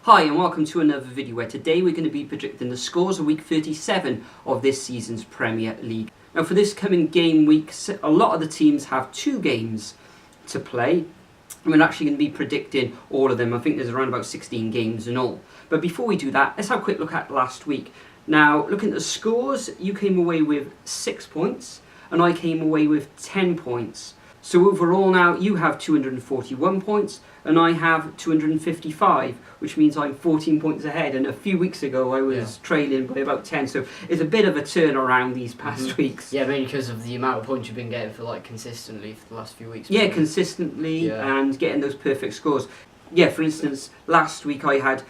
Hi and welcome to another video where today we're going to be predicting the scores of week 37 of this season's Premier League. Now for this coming game week, a lot of the teams have 2 games to play. And we're actually going to be predicting all of them. I think there's around about 16 games in all. But before we do that, let's have a quick look at last week. Now looking at the scores, you came away with 6 points and I came away with 10 points. So overall now you have 241 points and I have 255, which means I'm 14 points ahead, and a few weeks ago I was trailing by about 10, so it's a bit of a turnaround these past weeks. Yeah, mainly because of the amount of points you've been getting for consistently for the last few weeks. Yeah, consistently and getting those perfect scores. Yeah, for instance, last week I had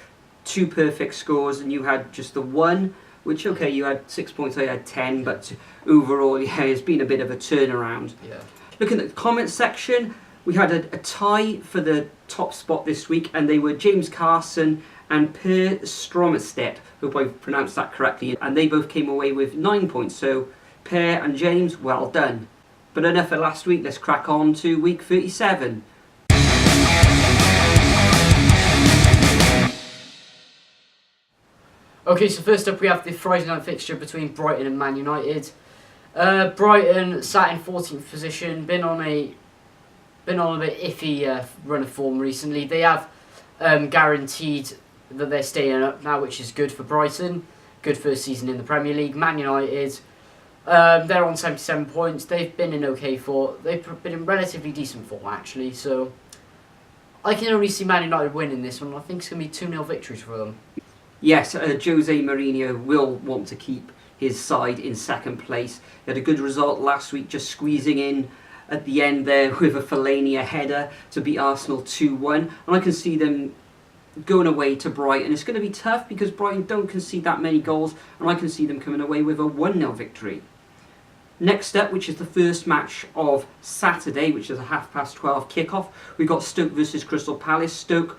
2 perfect scores and you had just the 1, which okay, you had 6 points, I had 10, but overall yeah, it's been a bit of a turnaround. Yeah. Looking at the comment section, we had a tie for the top spot this week, and they were James Carson and Per Stromstedt. Hope I pronounced that correctly. And they both came away with 9 points. So Per and James, well done. But enough for last week. Let's crack on to week 37. Okay, so first up we have the Friday night fixture between Brighton and Man Utd. Brighton sat in 14th position, been on a bit iffy run of form recently. They have guaranteed that they're staying up now, which is good for Brighton. Good first season in the Premier League. Man Utd, they're on 77 points. They've been in okay form. They've been in relatively decent form actually. So I can only see Man Utd winning this one. I think it's going to be 2-0 victories for them. Yes, Jose Mourinho will want to keep his side in second place. He had a good result last week, just squeezing in at the end there with a Fellaini header to beat Arsenal 2-1. And I can see them going away to Brighton. It's going to be tough because Brighton don't concede that many goals, and I can see them coming away with a 1-0 victory. Next up, which is the first match of Saturday, which is a 12:30 kickoff, we've got Stoke versus Crystal Palace. Stoke,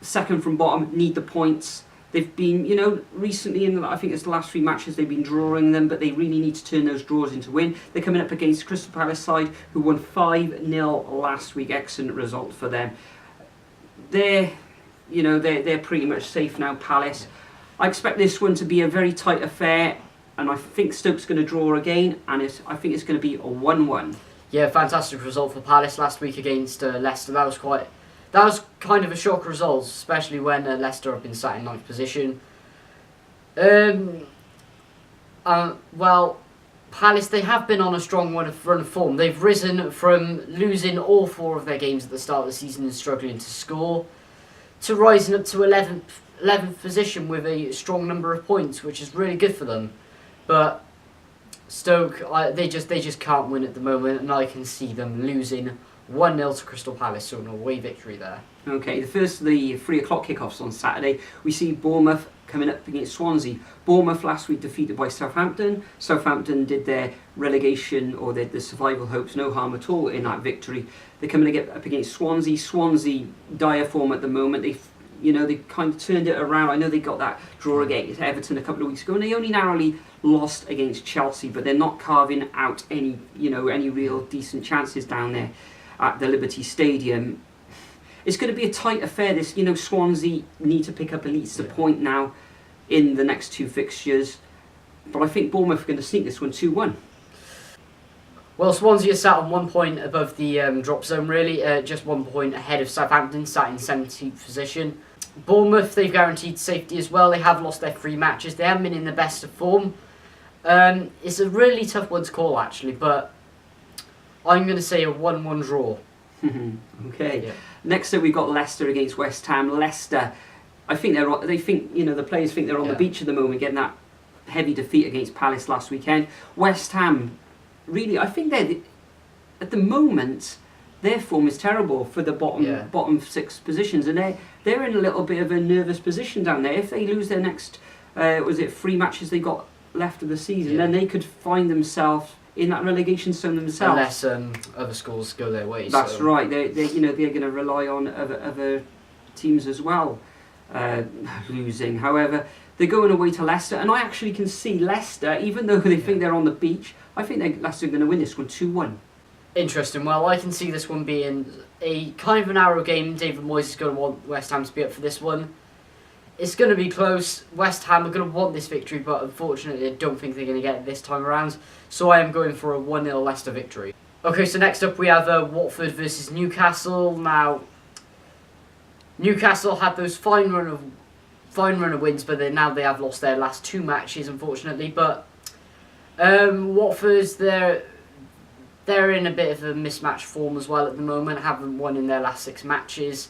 second from bottom, need the points. They've been, recently in, I think it's the last 3 matches, they've been drawing them, but they really need to turn those draws into win. They're coming up against Crystal Palace side, who won 5-0 last week. Excellent result for them. They're pretty much safe now, Palace. I expect this one to be a very tight affair, and I think Stoke's going to draw again, and I think it's going to be a 1-1. Yeah, fantastic result for Palace last week against Leicester. That was kind of a shock result, especially when Leicester have been sat in 9th position. Well, Palace, they have been on a strong run of form. They've risen from losing all 4 of their games at the start of the season and struggling to score, to rising up to 11th position with a strong number of points, which is really good for them. But Stoke, they just can't win at the moment, and I can see them losing 1-0 to Crystal Palace, so an away victory there. Okay, the 3 o'clock kickoffs on Saturday. We see Bournemouth coming up against Swansea. Bournemouth last week defeated by Southampton. Southampton did their relegation or their survival hopes no harm at all in that victory. They're coming to get up against Swansea. Swansea, dire form at the moment. They kind of turned it around. I know they got that draw against Everton a couple of weeks ago, and they only narrowly lost against Chelsea, but they're not carving out any real decent chances down there at the Liberty Stadium. It's going to be a tight affair. This, Swansea need to pick up at least a point now in the next 2 fixtures, but I think Bournemouth are going to sneak this one 2-1. Well, Swansea are sat on 1 point above the drop zone, really, just 1 point ahead of Southampton, sat in 17th position. Bournemouth, they've guaranteed safety as well. They have lost their 3 matches. They haven't been in the best of form. It's a really tough one to call, actually, but I'm going to say a 1-1 draw. Okay. Yeah. Next up, we've got Leicester against West Ham. Leicester, the players think they're on the beach at the moment, getting that heavy defeat against Palace last weekend. West Ham, really, I think at the moment their form is terrible for the bottom 6 positions, and they're in a little bit of a nervous position down there. If they lose their next 3 matches they got left of the season, then they could find themselves in that relegation zone themselves. Unless other schools go their way. That's right. They're going to rely on other teams as well losing. However, they're going away to Leicester, and I actually can see Leicester, even though they think they're on the beach, I think Leicester are going to win this one 2-1. Interesting. Well, I can see this one being a kind of a narrow game. David Moyes is going to want West Ham to be up for this one. It's going to be close. West Ham are going to want this victory, but unfortunately I don't think they're going to get it this time around. So I am going for a 1-0 Leicester victory. Okay, so next up we have Watford versus Newcastle. Now, Newcastle had those fine run of wins, but now they have lost their last 2 matches, unfortunately. But Watford's they're in a bit of a mismatched form as well at the moment. Haven't won in their last 6 matches.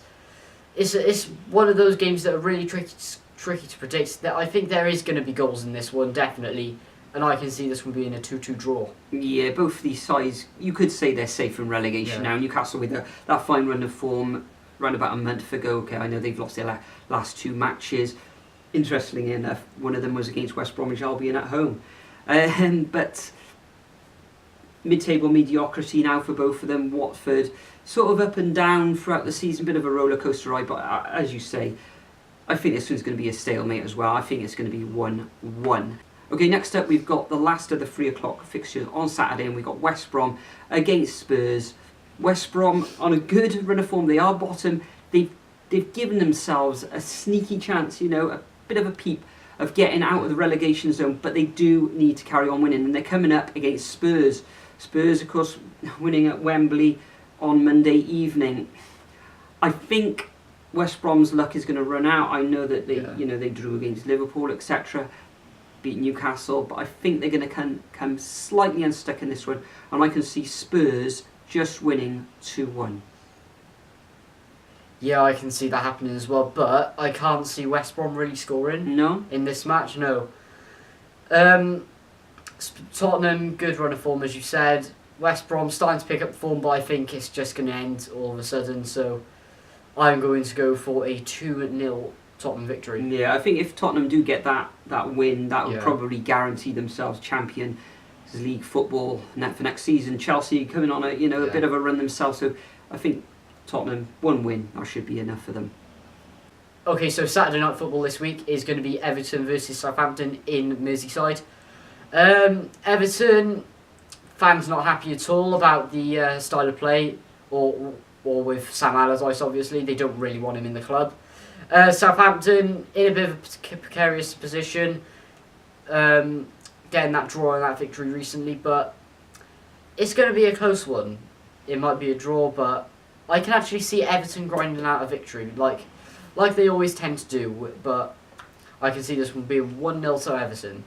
It's one of those games that are really tricky to predict. That I think there is going to be goals in this one, definitely. And I can see this one being a 2-2 draw. Yeah, both of these sides, you could say they're safe from relegation now. Newcastle with that fine run of form, around about a month ago. Okay, I know they've lost their last 2 matches. Interestingly enough, one of them was against West Bromwich Albion at home. But mid-table mediocrity now for both of them. Watford, sort of up and down throughout the season, bit of a roller coaster ride. But as you say, I think this one's going to be a stalemate as well. I think it's going to be 1-1. Okay, next up we've got the last of the 3 o'clock fixtures on Saturday, and we've got West Brom against Spurs. West Brom on a good run of form. They are bottom. They've given themselves a sneaky chance, a bit of a peep of getting out of the relegation zone, but they do need to carry on winning, and they're coming up against Spurs. Spurs, of course, winning at Wembley on Monday evening. I think West Brom's luck is going to run out. I know that they drew against Liverpool, etc., beat Newcastle, but I think they're going to come slightly unstuck in this one, and I can see Spurs just winning 2-1. Yeah, I can see that happening as well, but I can't see West Brom really scoring. No? In this match, no. Tottenham, good run of form, as you said. West Brom starting to pick up form, but I think it's just going to end all of a sudden, so I'm going to go for a 2-0 Tottenham victory. Yeah, I think if Tottenham do get that win, that would probably guarantee themselves Champions League football for next season. Chelsea coming on a bit of a run themselves, so I think Tottenham, 1 win, that should be enough for them. Okay, so Saturday night football this week is going to be Everton versus Southampton in Merseyside. Everton fans not happy at all about the style of play, or with Sam Allardyce. Obviously, they don't really want him in the club. Southampton in a bit of a precarious position, getting that draw and that victory recently, but it's going to be a close one. It might be a draw, but I can actually see Everton grinding out a victory, like they always tend to do, but I can see this will be 1-0 to Everton.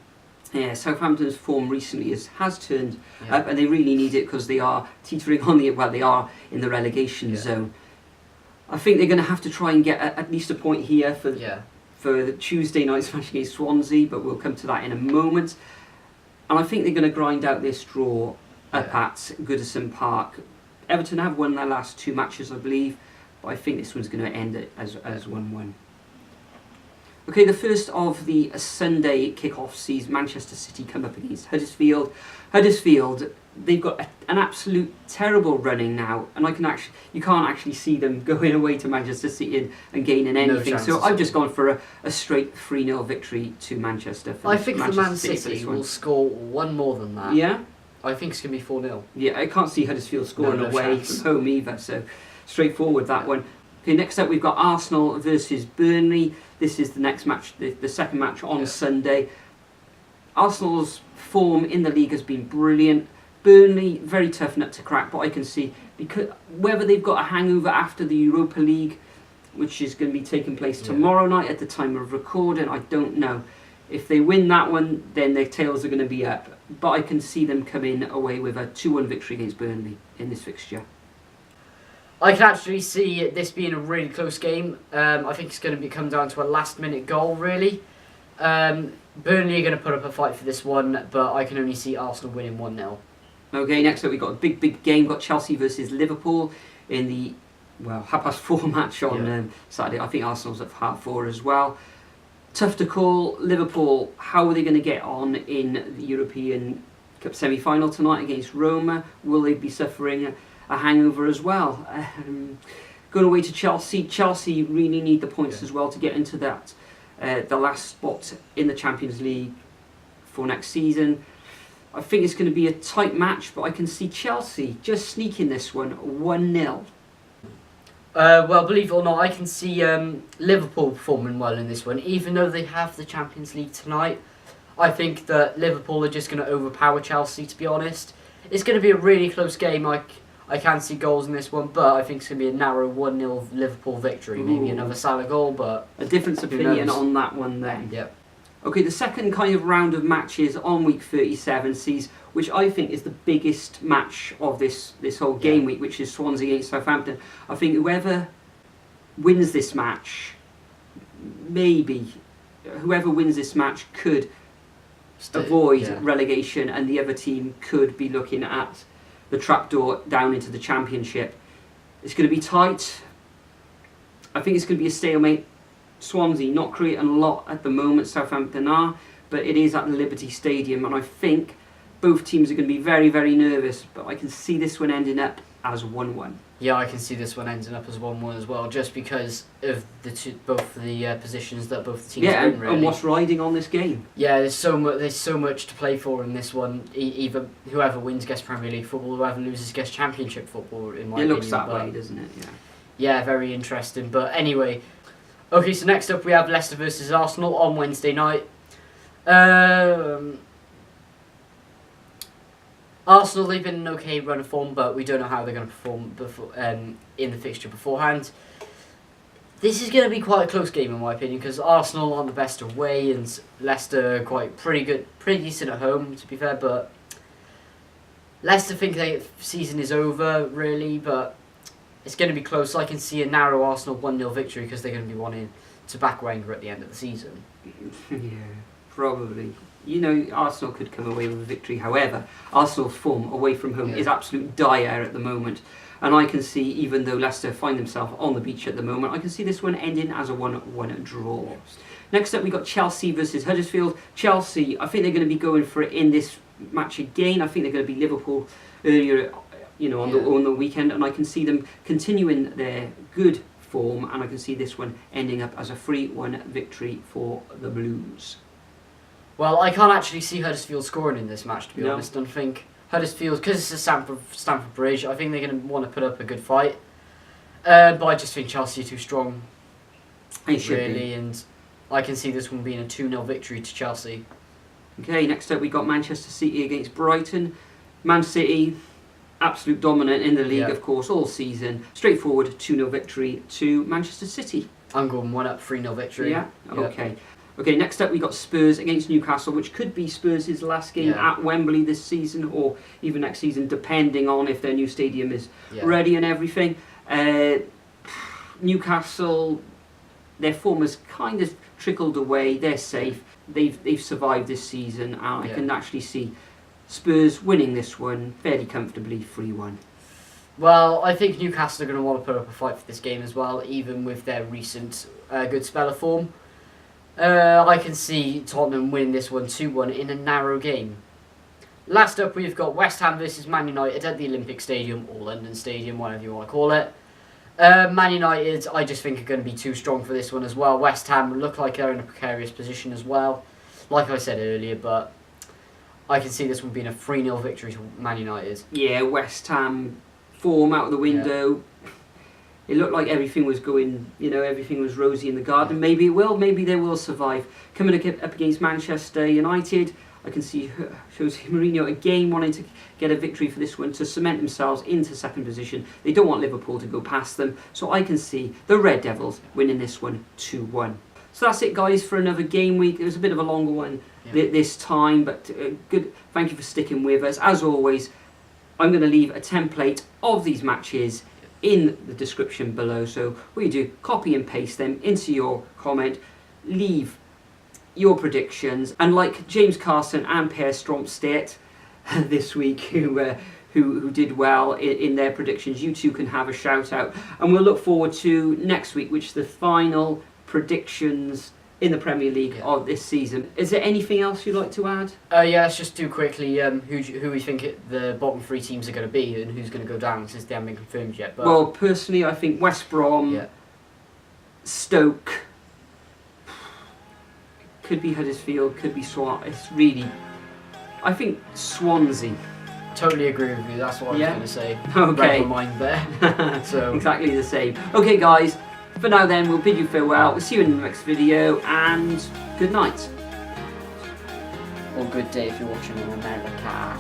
Yeah, Southampton's form recently has turned up, and they really need it because they are teetering on they are in the relegation zone. I think they're going to have to try and get at least a point here for the Tuesday night's match against Swansea, but we'll come to that in a moment. And I think they're going to grind out this draw up at Goodison Park. Everton have won their last 2 matches, I believe, but I think this one's going to end as 1-1. Okay, the first of the Sunday kick-off sees Manchester City come up against Huddersfield. Huddersfield, they've got an absolute terrible running now, and you can't actually see them going away to Manchester City and gaining anything. So I've just gone for a straight 3-0 victory to Manchester. I think the Man City will score 1 more than that. Yeah? I think it's going to be 4-0. Yeah, I can't see Huddersfield scoring away from home either, so straightforward that one. Okay, next up we've got Arsenal versus Burnley. This is the next match, the second match on Sunday. Arsenal's form in the league has been brilliant. Burnley, very tough nut to crack, but I can see because whether they've got a hangover after the Europa League, which is going to be taking place tomorrow night at the time of recording, I don't know. If they win that one, then their tails are going to be up. But I can see them coming away with a 2-1 victory against Burnley in this fixture. I can actually see this being a really close game. I think it's going to come down to a last-minute goal, really. Burnley are going to put up a fight for this one, but I can only see Arsenal winning 1-0. Okay, next up we've got a big game. We've got Chelsea versus Liverpool in the 4:30 match on Saturday. I think Arsenal's at 4:30 as well. Tough to call. Liverpool, how are they going to get on in the European Cup semi-final tonight against Roma? Will they be suffering a hangover as well? Going away to Chelsea. Chelsea really need the points as well to get into that the last spot in the Champions League for next season. I think it's going to be a tight match, but I can see Chelsea just sneaking this one 1-0. Well, believe it or not, I can see Liverpool performing well in this one, even though they have the Champions League tonight. I think that Liverpool are just going to overpower Chelsea, to be honest. It's going to be a really close game. I can see goals in this one, but I think it's going to be a narrow 1-0 Liverpool victory. Maybe another Salah goal, but... A difference of opinion on that one then. Yep. Okay, the second kind of round of matches on week 37 sees, which I think is the biggest match of this whole game week, which is Swansea against Southampton. I think whoever wins this match, whoever wins this match could avoid relegation, and the other team could be looking at the trapdoor down into the Championship. It's going to be tight. I think it's going to be a stalemate. Swansea not creating a lot at the moment, Southampton are, but it is at the Liberty Stadium, and I think both teams are going to be very, very nervous, but I can see this one ending up as 1-1. Yeah, I can see this one ending up as 1-1 as well, just because of both the positions that both the teams are in, really. And what's riding on this game. Yeah, there's so much to play for in this one. Either whoever wins gets Premier League football, whoever loses gets Championship football, in my opinion. It looks that way, doesn't it? Yeah, very interesting. But anyway, okay, so next up we have Leicester versus Arsenal on Wednesday night. Arsenal, they've been an okay run of form, but we don't know how they're going to perform in the fixture beforehand. This is going to be quite a close game in my opinion, because Arsenal aren't the best away and Leicester are pretty decent at home, to be fair, but Leicester think their season is over, really, but it's going to be close. I can see a narrow Arsenal 1-0 victory because they're going to be wanting to back Wenger at the end of the season. Yeah, probably. You know, Arsenal could come away with a victory. However, Arsenal's form away from home is absolute dire at the moment. And I can see, even though Leicester find themselves on the beach at the moment, I can see this one ending as a 1-1 draw. Next up, we got Chelsea versus Huddersfield. Chelsea, I think they're going to be going for it in this match again. I think they're going to be Liverpool earlier, on the weekend, and I can see them continuing their good form, and I can see this one ending up as a 3-1 victory for the Blues. Well, I can't actually see Huddersfield scoring in this match, to be honest. I think Huddersfield, because it's a Stamford Bridge, I think they're going to want to put up a good fight. But I just think Chelsea are too strong, really, and I can see this one being a 2-0 victory to Chelsea. Okay, next up we got Manchester City against Brighton. Man City, absolute dominant in the league, of course, all season. Straightforward 2-0 victory to Manchester City. I'm going 1-up 3-0 victory. Yeah, okay. Okay, next up we got Spurs against Newcastle, which could be Spurs' last game at Wembley this season, or even next season, depending on if their new stadium is ready and everything. Newcastle, their form has kind of trickled away. They're safe. They've survived this season, and I can actually see Spurs winning this one fairly comfortably, 3-1. Well, I think Newcastle are going to want to put up a fight for this game as well, even with their recent good spell of form. I can see Tottenham winning this one 2-1 in a narrow game. Last up, we've got West Ham versus Man United at the Olympic Stadium, or London Stadium, whatever you want to call it. Man United, I just think, are going to be too strong for this one as well. West Ham look like they're in a precarious position as well, like I said earlier, but I can see this one being a 3-0 victory to Man United. Yeah, West Ham form out of the window. It looked like everything was going, everything was rosy in the garden. Maybe it will, maybe they will survive. Coming up against Manchester United, I can see Jose Mourinho again wanting to get a victory for this one to cement themselves into second position. They don't want Liverpool to go past them, so I can see the Red Devils winning this one 2-1. So that's it, guys, for another game week. It was a bit of a longer one this time, but good. Thank you for sticking with us. As always, I'm going to leave a template of these matches in the description below, so what you do, copy and paste them into your comment, leave your predictions, and like James Carson and Per Stromstedt this week, who did well in their predictions, you two can have a shout out, and we'll look forward to next week, which is the final predictions in the Premier League of this season. Is there anything else you'd like to add? Let's just do quickly who we think the bottom three teams are going to be and who's going to go down, since they haven't been confirmed yet. But well, personally, I think West Brom, Stoke, could be Huddersfield, could be Swansea. I think Swansea totally agree with you. That's what I was going to say. Okay. Read my mind there. So exactly the same. Okay, guys. For now, then, we'll bid you farewell. We'll see you in the next video, and good night. Or good day if you're watching in America.